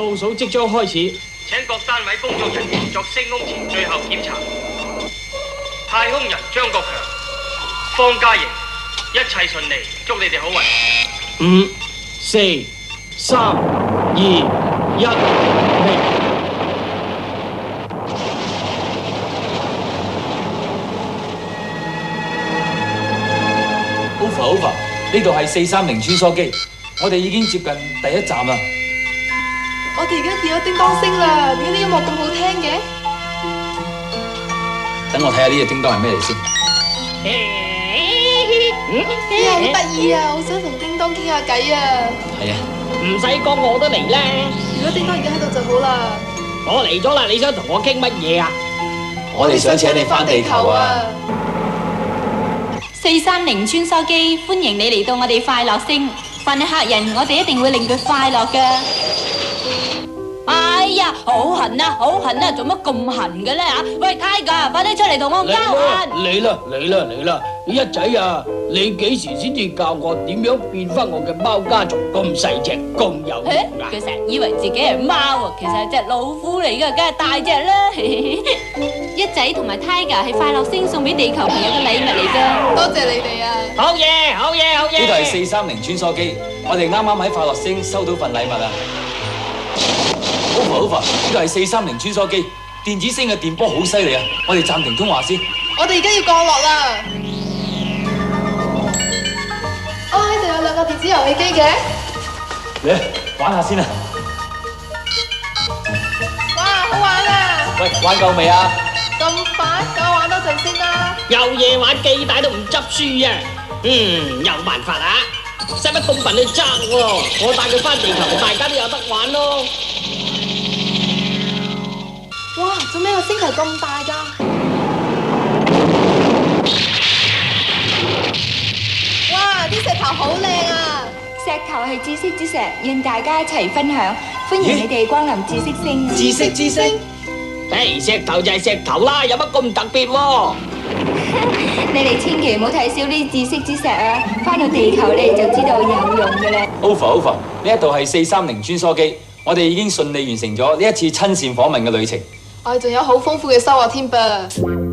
倒數即將開始，請各單位工作人員作升空前最後檢查。太空人張國強、方嘉瑩，一切順利，祝你哋好運。5、4、3、2、1，停。Over， 呢度係430穿梭機，我哋已經接近第一站啦。我哋而家見到叮當聲啦，點解啲音樂咁好聽嘅？等我睇下呢隻叮當係咩嚟先。好得意啊！好想同叮當傾下偈啊！係啊，唔使講我都嚟啦。如果叮當而家喺度就好啦。我嚟咗啦，你想同我傾乜嘢啊？我哋想請你返地球啊！430穿梭機歡迎你嚟到我哋快樂星，凡係客人我哋一定會令佢快樂㗎。哎呀，好痕啊，好痕啊，做乜咁痕嘅咧嚇？喂，Tiger，快啲出嚟同我交換！嚟啦！一仔啊，你幾時先至教我點樣變翻我嘅貓家族咁細隻咁有型啊？佢成日以為自己係貓喎，其實係隻老虎嚟㗎，梗係大隻啦！一仔同埋 Tiger 係快樂星送俾地球朋友嘅禮物嚟㗎。多謝你哋啊！好嘢！呢度係430穿梭機，我哋啱啱喺快樂星收到份禮物啊！ Over， 呢度係430穿梭機，電子聲嘅電波好犀利啊！我哋暫停通話先。我哋而家要降落啦！呢度有2個電子遊戲機嘅。嚟玩下先啊！哇，好玩啊！喂，玩夠未啊？咁快，等我玩多陣先啦。有嘢玩，機帶都唔執輸啊！有辦法啊！使乜咁笨去爭喎？我帶佢翻地球，大家都有得玩咯。哇！做咩個星球咁大㗎？哇！啲石頭好靚啊！石頭係知識之石，讓大家一齊分享。歡迎你哋光臨知識星。知識。石頭就係石頭啦，有乜咁特別喎？你哋千祈唔好睇小啲知識之石啊！翻到地球你哋就知道有用嘅啦。Over， 呢一度係430穿梭機，我哋已經順利完成咗呢一次親善訪問嘅旅程。我哋仲有好豐富嘅收穫添噃。